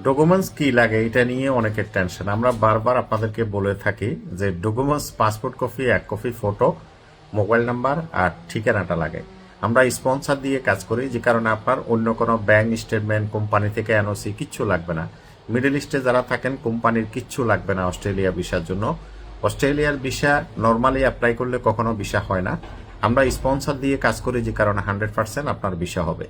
Documents কি লাগে এটা নিয়ে অনেকের টেনশন। আমরা বারবার আপনাদেরকে বলে থাকি যে ডকুমেন্টস পাসপোর্ট কপি, এক কপি ফটো, মোবাইল নাম্বার আর ঠিকানাটা লাগে। আমরা স্পন্সর দিয়ে কাজ করি, যে কারণে আপনার অন্য কোনো ব্যাংক স্টেটমেন্ট, কোম্পানি থেকে এনওসি কিচ্ছু লাগবে না। মিডল ইস্টে যারা থাকেন কোম্পানির কিচ্ছু লাগবে না অস্ট্রেলিয়া ভিসার জন্য। অস্ট্রেলিয়ার ভিসা নর্মালি অ্যাপ্লাই করলে কখনো ভিসা হয় না। আমরা স্পন্সর দিয়ে কাজ করি, যে কারণে 100% আপনার ভিসা হবে।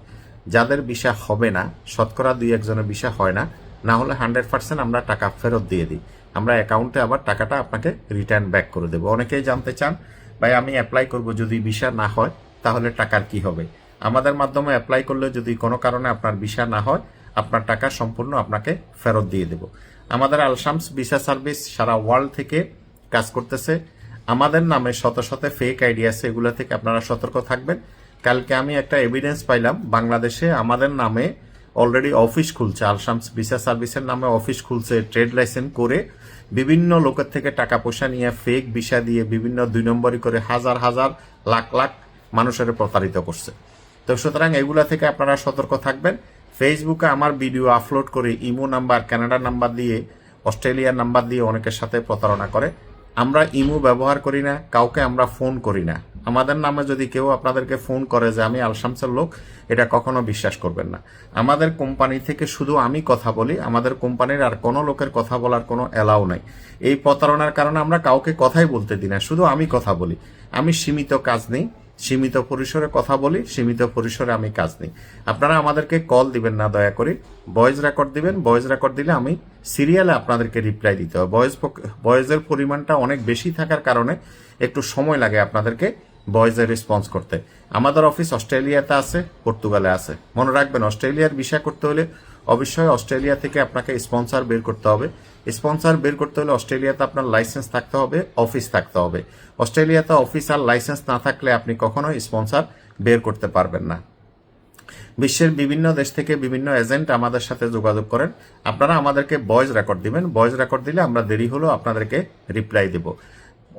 যাদের ভিসা হবে না, শতকরা 2-1 জনের ভিসা হয় না, না হলে 100% আমরা টাকা ফেরত দিয়ে দিই। আমরা অ্যাকাউন্টে আবার টাকাটা আপনাকে রিটার্ন ব্যাক করে দেবো। অনেকেই জানতে চান, ভাই আমি অ্যাপ্লাই করব, যদি ভিসা না হয় তাহলে টাকার কি হবে? আমাদের মাধ্যমে অ্যাপ্লাই করলে যদি কোনো কারণে আপনার ভিসা না হয়, আপনার টাকা সম্পূর্ণ আপনাকে ফেরত দিয়ে দেব। আমাদের আলশামস ভিসা সার্ভিস সারা ওয়ার্ল্ড থেকে কাজ করতেছে। আমাদের নামে শত শত ফেক আইডি আছে, এগুলো থেকে আপনারা সতর্ক থাকবেন। কালকে আমি একটা এভিডেন্স পাইলাম, বাংলাদেশে আমাদের নামে অলরেডি অফিস খুলছে, আলশামস ভিসা সার্ভিসের নামে অফিস খুলছে, ট্রেড লাইসেন্স করে বিভিন্ন লোকের থেকে টাকা পয়সা নিয়ে ফেক ভিসা দিয়ে বিভিন্ন 2 নম্বরই করে হাজার হাজার লাখ লাখ মানুষের প্রতারিত করছে। তো সুতরাং এগুলা থেকে আপনারা সতর্ক থাকবেন। ফেসবুকে আমার ভিডিও আপলোড করে ইমো নাম্বার, কানাডা নাম্বার দিয়ে, অস্ট্রেলিয়ার নাম্বার দিয়ে অনেকের সাথে প্রতারণা করে। আমরা ইমো ব্যবহার করি না, কাউকে আমরা ফোন করি না। আমাদের নামে যদি কেউ আপনাদেরকে ফোন করে যে আমি আলশামসের লোক, এটা কখনো বিশ্বাস করবেন না। আমাদের কোম্পানি থেকে শুধু আমি কথা বলি, আমাদের কোম্পানির আর কোনো লোকের কথা বলার কোনো এলাও নাই। এই প্রতারণার কারণে আমরা কাউকে কথাই বলতে দিই না, শুধু আমি কথা বলি। আমি সীমিত কাজ নেই, সীমিত পরিসরে কথা বলি, সীমিত পরিসরে আমি কাজ নিই। আপনারা আমাদেরকে কল দিবেন না, দয়া করে ভয়েস রেকর্ড দিবেন। ভয়েস রেকর্ড দিলে আমি সিরিয়ালে আপনাদেরকে রিপ্লাই দিতে হবে। ভয়েসের পরিমাণটা অনেক বেশি থাকার কারণে একটু সময় লাগে আপনাদেরকে ভয়েসের রেসপন্স করতে। আমাদের অফিস অস্ট্রেলিয়াতে আছে, পর্তুগালে আছে। মনে রাখবেন, অস্ট্রেলিয়ার ভিসা করতে হলে অবশ্যই অস্ট্রেলিয়া থেকে আপনাকে স্পন্সর বের করতে হবে। স্পন্সর বের করতে হলে অস্ট্রেলিয়াতে আপনার লাইসেন্স থাকতে হবে, অফিস থাকতে হবে। অস্ট্রেলিয়াতে অফিস আর লাইসেন্স না থাকলে আপনি কখনোই স্পন্সর বের করতে পারবেন না। বিশ্বের বিভিন্ন দেশ থেকে বিভিন্ন এজেন্ট আমাদের সাথে যোগাযোগ করেন। আপনারা আমাদেরকে ভয়েস রেকর্ড দিবেন। ভয়েস রেকর্ড দিলে আমরা দেরি হলেও আপনাদেরকে রিপ্লাই দেব।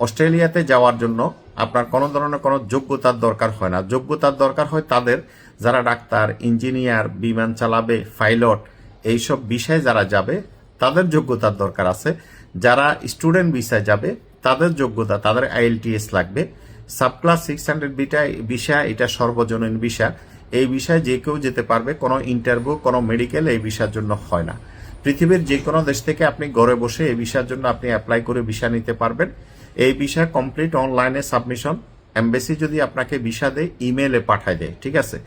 অস্ট্রেলিয়াতে যাওয়ার জন্য আপনার কোনো ধরনের কোনো যোগ্যতার দরকার হয় না। যোগ্যতার দরকার হয় তাদের যারা ডাক্তার, ইঞ্জিনিয়ার, বিমান চালাবে, পাইলট, এইসব বিষয়ে যারা যাবে তাদের যোগ্যতার দরকার আছে। যারা স্টুডেন্ট ভিসায় যাবে তাদের যোগ্যতা, তাদের IELTS লাগবে। সাবক্লাস 600 ভিসা, এটা সর্বজনীন ভিসা। এই বিষয়ে যে কেউ যেতে পারবে, কোনো ইন্টারভিউ, কোনো মেডিকেল এই ভিসার জন্য হয় না। পৃথিবীর যে কোনো দেশ থেকে আপনি ঘরে বসে এই ভিসার জন্য আপনি অ্যাপ্লাই করে ভিসা নিতে পারবেন। এই ভিসা কমপ্লিট অনলাইনে সাবমিশন। এমবেসি যদি আপনাকে ভিসা দেয়, ইমেলে পাঠায় দেয়, ঠিক আছে।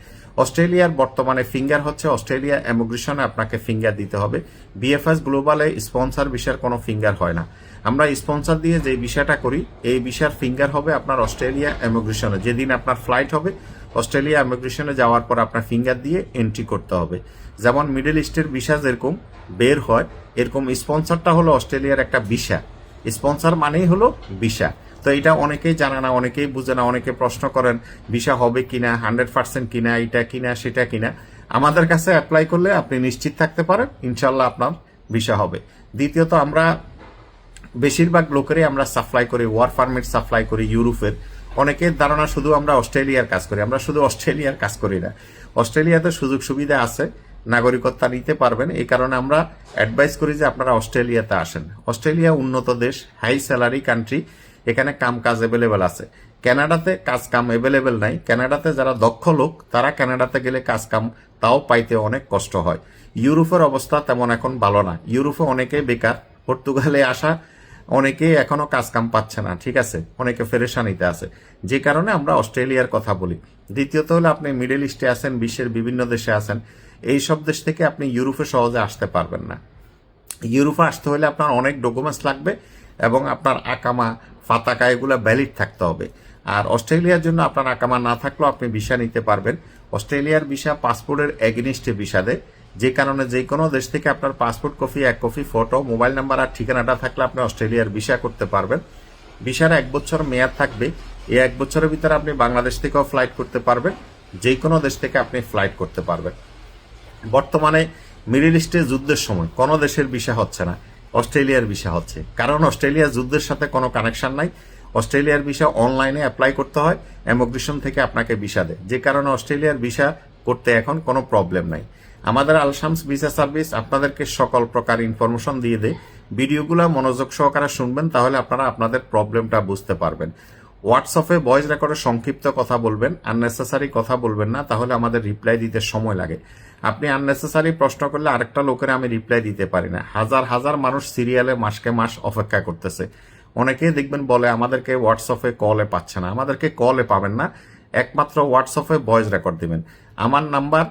অস্ট্রেলিয়ার বর্তমানে ফিঙ্গার হচ্ছে, অস্ট্রেলিয়া ইমিগ্রেশনে আপনাকে ফিঙ্গার দিতে হবে। BFS গ্লোবালে স্পন্সর ভিসার কোনো ফিঙ্গার হয় না। আমরা স্পন্সর দিয়ে যে ভিসাটা করি, এই ভিসার ফিঙ্গার হবে আপনার অস্ট্রেলিয়া ইমিগ্রেশনে। যেদিন আপনার ফ্লাইট হবে, অস্ট্রেলিয়া ইমিগ্রেশনে যাওয়ার পর আপনার ফিঙ্গার দিয়ে এন্ট্রি করতে হবে। যেমন মিডল ইস্টের ভিসা যেরকম বের হয়, এরকম স্পন্সরটা হলো অস্ট্রেলিয়ার একটা ভিসা। স্পন্সর মানেই হলো ভিসা। তো এটা অনেকেই জানে না, অনেকেই বুঝে না, অনেকে প্রশ্ন করেন ভিসা হবে কিনা, 100% কিনা, এটা কিনা সেটা কিনা। আমাদের কাছে অ্যাপ্লাই করলে আপনি নিশ্চিত থাকতে পারেন, ইনশাল্লাহ আপনার ভিসা হবে। দ্বিতীয়ত, আমরা বেশিরভাগ লোকেরই আমরা সাপ্লাই করি, ওয়ার্ক পারমিট সাপ্লাই করি ইউরোপের। অনেকের ধারণা শুধু আমরা অস্ট্রেলিয়ার কাজ করি। আমরা শুধু অস্ট্রেলিয়ার কাজ করি না, অস্ট্রেলিয়াতে সুযোগ সুবিধা আছে, নাগরিকত্ব নিতে পারবেন। এই কারণে আমরা অ্যাডভাইস করি যে আপনারা অস্ট্রেলিয়াতে আসেন। অস্ট্রেলিয়া উন্নত দেশ, হাই স্যালারি কান্ট্রি, এখানে কাম কাজ অ্যাভেলেবেল আছে। কানাডাতে কাজ কাম অ্যাভেলেবেল নাই। কানাডাতে যারা দক্ষ লোক, তারা কানাডাতে গেলে কাজ কাম তাও পাইতে অনেক কষ্ট হয়। ইউরোপের অবস্থা তেমন এখন ভালো না। ইউরোপে অনেকেই বেকার, পর্তুগালে আসা অনেকেই এখনো কাজ কাম পাচ্ছে না, ঠিক আছে, অনেকে ফেরেশানিতে আছে। যে কারণে আমরা অস্ট্রেলিয়ার কথা বলি। দ্বিতীয়ত হলো, আপনি মিডল ইস্টে আছেন, বিশ্বের বিভিন্ন দেশে আছেন, এই সব দেশ থেকে আপনি ইউরোপে সহজে আসতে পারবেন না। ইউরোপে আসতে হলে আপনার অনেক ডকুমেন্টস লাগবে এবং আপনার আকামা, ফাতাকা এগুলো ভ্যালিড থাকতে হবে। আর অস্ট্রেলিয়ার জন্য আপনার আকামা না থাকলেও আপনি ভিসা নিতে পারবেন। অস্ট্রেলিয়ার ভিসা পাসপোর্টের এগেনিস্টে ভিসা দেয়, যে কারণে যে কোনো দেশ থেকে আপনার পাসপোর্ট কপি, এক কপি ফটো, মোবাইল নাম্বার আর ঠিকানাটা থাকলে আপনি অস্ট্রেলিয়ার ভিসা করতে পারবেন। ভিসার 1 বছর মেয়াদ থাকবে। এই 1 বছরের ভিতরে আপনি বাংলাদেশ থেকেও ফ্লাইট করতে পারবেন, যে কোনো দেশ থেকে আপনি ফ্লাইট করতে পারবেন। বর্তমানে মিডল ইস্টে যুদ্ধের সময় কোনো দেশের ভিসা হচ্ছে না, অস্ট্রেলিয়ার ভিসা হচ্ছে। কারণ অস্ট্রেলিয়ার যুদ্ধের সাথে কোনো কানেকশন নাই। অস্ট্রেলিয়ার ভিসা অনলাইনে অ্যাপ্লাই করতে হয়, ইমিগ্রেশন থেকে আপনাকে ভিসা দেয়, যে কারণে অস্ট্রেলিয়ার ভিসা করতে এখন কোনো প্রবলেম নাই। আমাদের আলশামস ভিসা সার্ভিস আপনাদেরকে সকল প্রকার ইনফরমেশন দিয়ে দেয়। ভিডিওগুলো মনোযোগ সহকারে শুনবেন, তাহলে আপনারা আপনাদের প্রবলেমটা বুঝতে পারবেন। হোয়াটসঅ্যাপে ভয়েস রেকর্ডে সংক্ষিপ্ত কথা বলবেন, আননেসেসারি কথা বলবেন না, তাহলে আমাদের রিপ্লাই দিতে সময় লাগে। আপনি আননেসেসারি প্রশ্ন করলে আরেকটা লোকের আমি রিপ্লাই দিতে পারি না। হাজার হাজার মানুষ সিরিয়ালে মাসকে মাস অপেক্ষা করতেছে। অনেকেই দেখবেন বলে আমাদেরকে হোয়াটসঅ্যাপে কলে পাচ্ছে না। আমাদেরকে কলে পাবেন না, একমাত্র হোয়াটসঅ্যাপে ভয়েস রেকর্ড দিবেন। আমার নাম্বার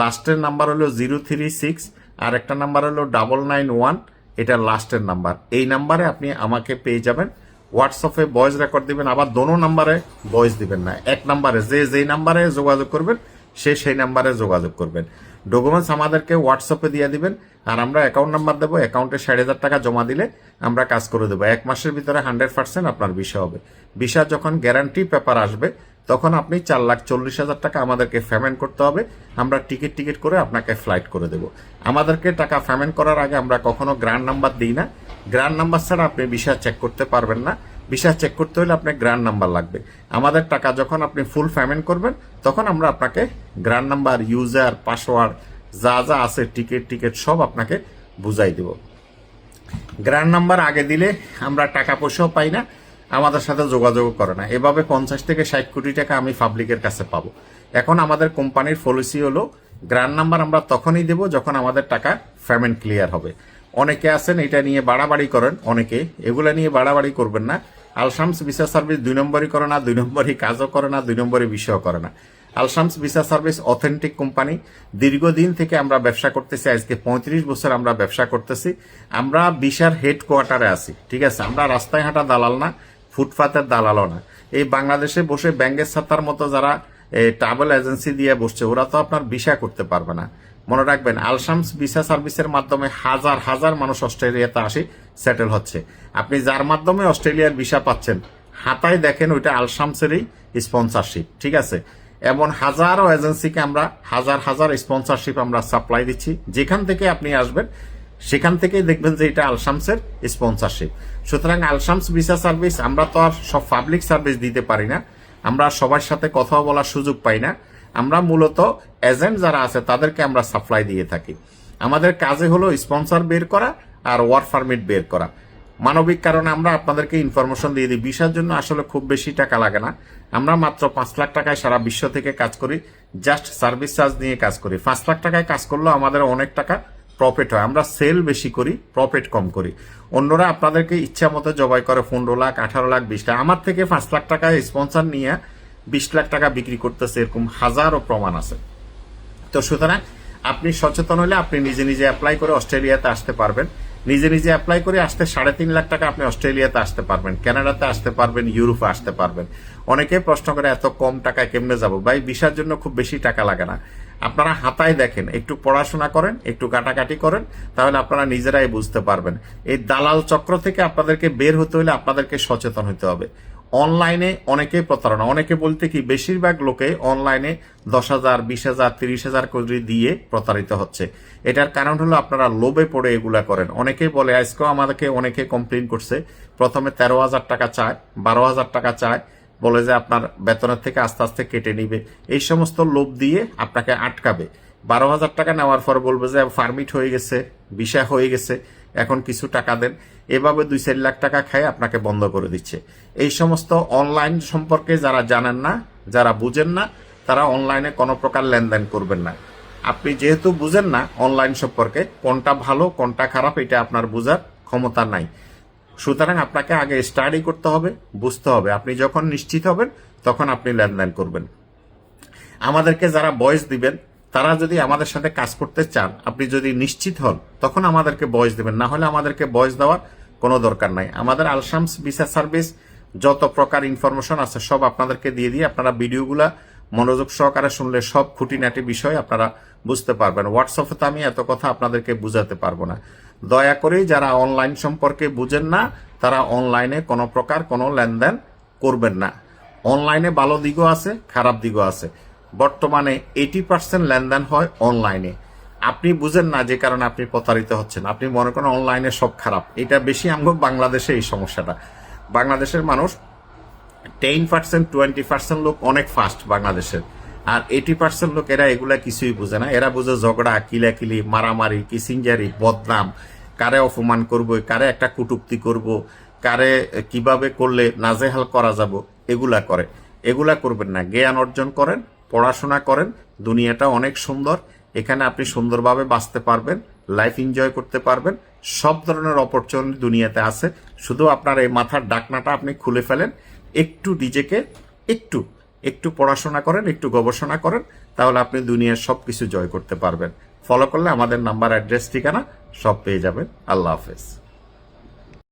লাস্টের নাম্বার হলো 036, আর একটা নাম্বার হলো 991, এটা লাস্টের নাম্বার। এই নাম্বারে আপনি আমাকে পেয়ে যাবেন। হোয়াটসঅ্যাপে ভয়েস রেকর্ড দিবেন, আবার দোনো নাম্বারে ভয়েস দিবেন না, এক নাম্বারে যেই নাম্বারে যোগাযোগ করবেন সেই নাম্বারে যোগাযোগ করবেন। ডকুমেন্টস আমাদেরকে হোয়াটসঅ্যাপে দিয়ে দিবেন, আর আমরা অ্যাকাউন্ট নাম্বার দেবো। অ্যাকাউন্টে 60,000 টাকা জমা দিলে আমরা কাজ করে দেবো। 1 মাসের ভিতরে 100% আপনার ভিসা হবে। ভিসা যখন গ্যারান্টি পেপার আসবে তখন আপনি 4,40,000 টাকা আমাদেরকে পেমেন্ট করতে হবে। আমরা টিকিট করে আপনাকে ফ্লাইট করে দেব। আমাদেরকে টাকা পেমেন্ট করার আগে আমরা কখনো গ্র্যান্ড নাম্বার দিই না। গ্র্যান্ড নাম্বার ছাড়া আপনি ভিসা চেক করতে পারবেন না। ভিসা চেক করতে হলে আপনার গ্র্যান্ড নাম্বার লাগবে। আমাদের টাকা যখন আপনি ফুল পেমেন্ট করবেন তখন আমরা আপনাকে গ্র্যান্ড নাম্বার, ইউজার, পাসওয়ার্ড যা যা আছে, টিকিট সব আপনাকে বুঝাই দেব। গ্র্যান্ড নাম্বার আগে দিলে আমরা টাকা পয়সাও পাই না, আমাদের সাথে যোগাযোগ করে না। এভাবে 50 থেকে 60 কোটি টাকা আমি পাবলিকের কাছে পাবো। এখন আমাদের কোম্পানির পলিসি হলো গ্র্যান্ড নাম্বার আমরা তখনই দেব যখন আমাদের টাকা পেমেন্ট ক্লিয়ার হবে। অনেকে আছেন এটা নিয়ে বাড়াবাড়ি করেন, অনেকে এগুলা নিয়ে বাড়াবাড়ি করবেন না। আলশামস ভিসা সার্ভিস 2 নম্বরই করে না, 2 নম্বরই কাজও করে না, 2 নম্বরই বিষয়ও করে না। Al Shams visa service authentic company. দীর্ঘদিন থেকে আমরা ব্যবসা করতেছি, আজকে 35 বছর আমরা ব্যবসা করতেছি। আমরা ভিসার হেডকোয়ার্টারে আছি, ঠিক আছে। আমরা রাস্তায় হাঁটা দালাল না, ফুটপাতের দালালও না। এই বাংলাদেশে বসে ব্যাঙ্গের ছাতার মতো যারা ট্রাভেল এজেন্সি দিয়ে বসছে, ওরা তো আপনার ভিসা করতে পারবে না। মনে রাখবেন, আলশামস ভিসা সার্ভিসের মাধ্যমে হাজার হাজার মানুষ অস্ট্রেলিয়াতে আসে সেটেল হচ্ছে। আপনি যার মাধ্যমে অস্ট্রেলিয়ার ভিসা পাচ্ছেন, হাতায় দেখেন ওইটা আলশামসেরই স্পন্সরশিপ, ঠিক আছে। এমন হাজারো এজেন্সিকে আমরা হাজার হাজার স্পন্সরশিপ আমরা সাপ্লাই দিচ্ছি। যেখান থেকে আপনি আসবেন সেখান থেকেই দেখবেন যে এটা আলশামসের স্পন্সরশিপ। সুতরাং আলশামস ভিসা সার্ভিস আমরা তো আর সব পাবলিক সার্ভিস দিতে পারি না, আমরা সবার সাথে কথা বলার সুযোগ পাই না। আমরা মূলত এজেন্ট যারা আছে তাদেরকে আমরা সাপ্লাই দিয়ে থাকি। আমাদের কাজে হলো স্পন্সর বের করা আর ওয়ার্ক পারমিট বের করা। মানবিক কারণে আমরা আপনাদেরকে ইনফরমেশন দিয়ে দিই। ভিসার জন্য আসলে খুব বেশি টাকা লাগে না। আমরা মাত্র 5 লাখ টাকায় সারা বিশ্ব থেকে কাজ করি, জাস্ট সার্ভিস চার্জ নিয়ে কাজ করি। 5 লাখ টাকায় কাজ করলেও আমাদের অনেক টাকা প্রফিট হয়। আমরা সেল বেশি করি, প্রফিট কম করি। অন্যরা আপনাদেরকে ইচ্ছা মতো জবাই করে 15 লাখ, 18 লাখ, 20 লাখ। আমার থেকে 5 লাখ টাকায় স্পন্সর নিয়ে 20 লাখ টাকা বিক্রি করতেছে, এরকম হাজারো প্রমাণ আছে। তো সুতরাং আপনি সচেতন হলে আপনি নিজে নিজে অ্যাপ্লাই করে অস্ট্রেলিয়াতে আসতে পারবেন। নিজে নিজে অ্যাপ্লাই করে আসতে 3.5 লাখ টাকা আপনি অস্ট্রেলিয়াতে আসতে পারবেন, কানাডাতে আসতে পারবেন, ইউরোপে আসতে পারবেন। অনেকে প্রশ্ন করে এত কম টাকায় কেমনে যাব? ভাই, ভিসার জন্য খুব বেশি টাকা লাগে না। আপনারা হাতায় দেখেন, একটু পড়াশোনা করেন, একটু কাটাকাটি করেন, তাহলে আপনারা নিজেরাই বুঝতে পারবেন। এই দালাল চক্র থেকে আপনাদেরকে বের হতে হলে আপনাদেরকে সচেতন হতে হবে। অনলাইনে অনেকেই প্রতারণা, অনেকে বলতে কি বেশিরভাগ লোকে অনলাইনে 10,000, 20,000, 30,000 করে দিয়ে প্রতারিত হচ্ছে। এটার কারণ হলো আপনারা লোভে পড়ে এগুলা করেন। অনেকেই বলে, আজকেও আমাদেরকে অনেকে কমপ্লেন করছে, প্রথমে 13,000 টাকা চায়, 12,000 টাকা চায়, বলে যে আপনার বেতনের থেকে আস্তে আস্তে কেটে নিবে। এই সমস্ত লোভ দিয়ে আপনাকে আটকাবে। 12,000 টাকা নেওয়ার পর বলবে যে পারমিট হয়ে গেছে, ভিসা হয়ে গেছে, এখন কিছু টাকা দেন। এভাবে 2-4 লাখ টাকা খায় আপনাকে বন্ধ করে দিচ্ছে। এই সমস্ত অনলাইন সম্পর্কে যারা জানেন না, যারা বুঝেন না, তারা অনলাইনে কোনো প্রকার লেনদেন করবেন না। আপনি যেহেতু বুঝেন না অনলাইন সম্পর্কে, কোনটা ভালো কোনটা খারাপ এটা আপনার বোঝার ক্ষমতা নাই। সুতরাং আপনাকে আগে স্টাডি করতে হবে, বুঝতে হবে। আপনি যখন নিশ্চিত হবেন তখন আপনি লেনদেন করবেন। আমাদেরকে যারা ভয়েস দিবেন, তারা যদি আমাদের সাথে কাজ করতে চান, আপনি যদি নিশ্চিত হন তখন আমাদেরকে ভয়েস দিবেন, না হলে আমাদেরকে ভয়েস দেওয়ার কোনো দরকার নাই। আমাদের আলশামস ভিসা সার্ভিস যত প্রকার ইনফরমেশন আছে সব আপনাদেরকে দিয়ে দিয়ে আপনারা ভিডিওগুলা মনোযোগ সহকারে শুনলে সব খুঁটিনাটি বিষয় আপনারা বুঝতে পারবেন। হোয়াটসঅ্যাপে তো আমি এত কথা আপনাদেরকে বুঝাতে পারবো না। দয়া করে যারা অনলাইন সম্পর্কে বুঝেন না, তারা অনলাইনে কোনো প্রকার কোনো লেনদেন করবেন না। অনলাইনে ভালো দিকও আছে, খারাপ দিকও আছে। বর্তমানে 80% লেনদেন হয় অনলাইনে। আপনি বুঝেন না যে কারণে আপনি প্রতারিত হচ্ছেন। আপনি মনে করেন অনলাইনে সব খারাপ। এটা বেশি আমগো বাংলাদেশে এই সমস্যাটা। বাংলাদেশের মানুষ 10%, 20% লোক অনেক ফাস্ট বাংলাদেশের। আর 80% লোক এরা এগুলা কিছুই বুঝে না। এরা বুঝে ঝগড়া, কিলাকিলি, মারামারি, কিসিঞ্জারি, বদনাম, কারে অপমান করব, কারে একটা কটূক্তি করব, কারে কিভাবে করলে নাজেহাল করা যাব, এগুলা করে। এগুলা করবেন না, জ্ঞান অর্জন করেন, পড়াশোনা করেন। দুনিয়াটা অনেক সুন্দর, এখানে আপনি সুন্দরভাবে বাঁচতে পারবেন, লাইফ এনজয় করতে পারবেন। সব ধরনের অপরচুনিটি দুনিয়াতে আছে। শুধু আপনার এই মাথার ডাকনাটা আপনি খুলে ফেলেন, একটু নিজেকে একটু একটু পড়াশোনা করেন, একটু গবেষণা করেন, তাহলে আপনি দুনিয়ার সব কিছু জয় করতে পারবেন। ফলো করলে আমাদের নাম্বার, অ্যাড্রেস, ঠিকানা সব পেয়ে যাবেন। আল্লাহ হাফেজ।